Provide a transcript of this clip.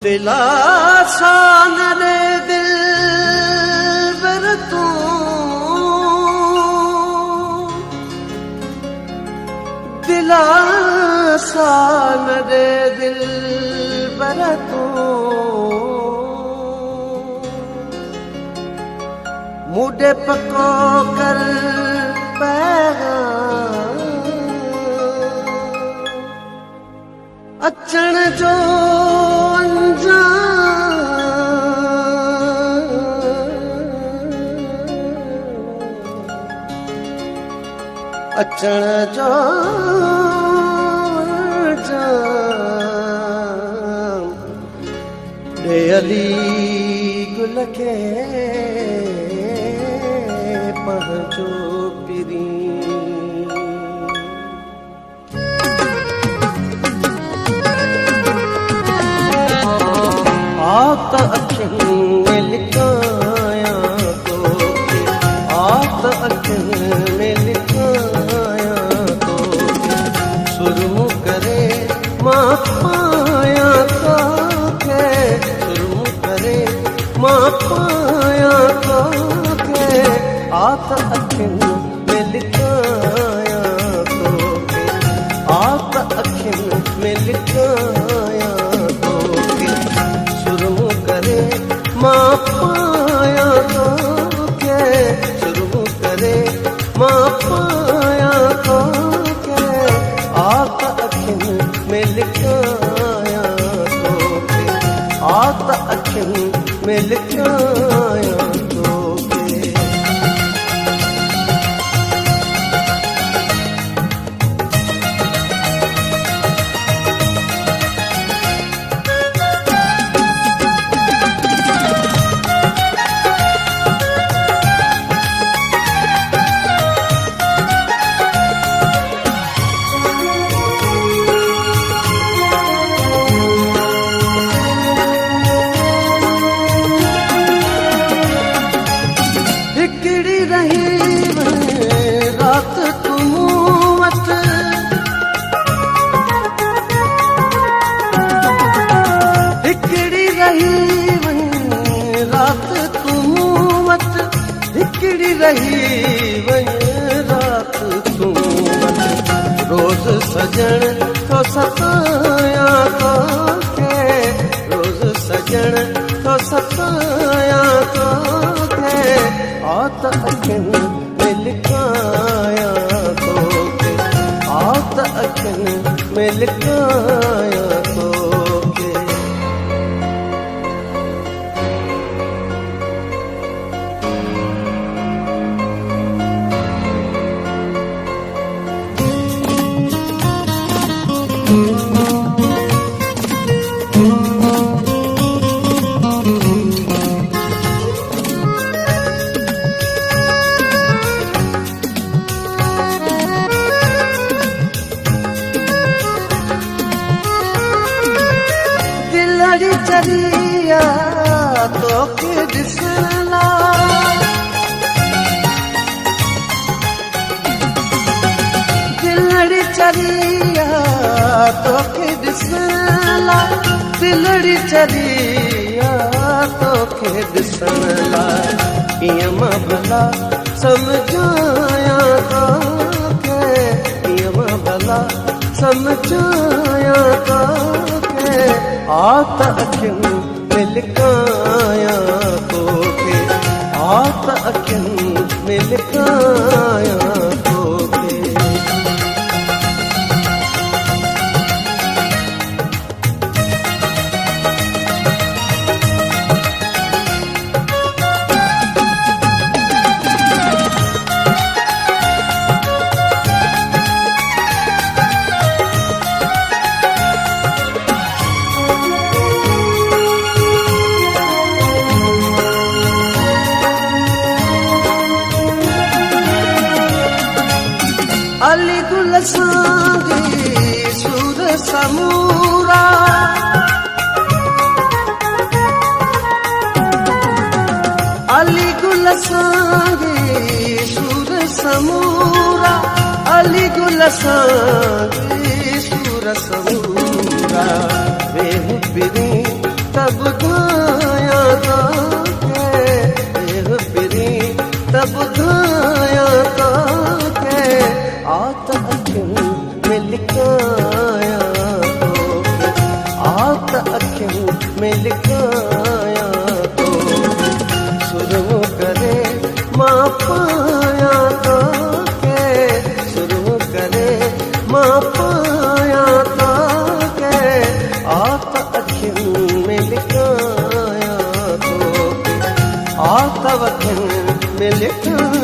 दिलासान रे दिल बर तू दिलासान रे दिल बर तू मुझे पको कर पैगाम अचण जो अचण जो ॾे अली गुल खे पंहिंजो पिरी आत अखियुनि में लिकायां तोखे आत अखियुनि में लिकायां तोखे सुरमु करे मां पायां तोखे सुरमु करे मां पायां तोखे आत अखियुनि में लिकायां तोखे आत अखियुनि में लिकायां तोखे सुरमु करे मां पायां तोखे सुरमु करे मां पायां तोखे आत अखियुनि में लिकायां तोखे आत अखियुनि में लिकायां तोखे रात तू वट हिकिड़ी रही रात तू वट हिकिड़ी रही रात तू वट रोज़ सजण तो सतायां तोखे रोज़ सजण तो सतायां तोखे आत अखियुनि में लिकायां तोखे आत अखियुनि में लिकायां तोखे चरिया तोखे ॾिसण लाइ दिलड़ी चरिया तोखे ॾिसण लाइ दिलड़ी चरिया तोखे ॾिसण लाइ कीअं मां भला सम्झायां तोखे कीअं मां भला सम्झायां तोखे आत अखियुनि में लिकायां तोखे आत अखियुनि में लिकायां तोखे अली गुल सांगी सूर समूरा अली गुल सांगी सूर समूरा अली गुल सांगी सूर समूरा वेहु पिरी त ॿुधाया तोखे पिरी त ॿुधाया तोखे आ त अखियुनि में लिकाया तोखे आ त अखियुनि में लिकाया तोखे सुरु करे मां पाया तोखे सुरु करे मां पाया तोखे आ त अखियुनि में लिकाया तोखे आ त अखियुनि में लिकाया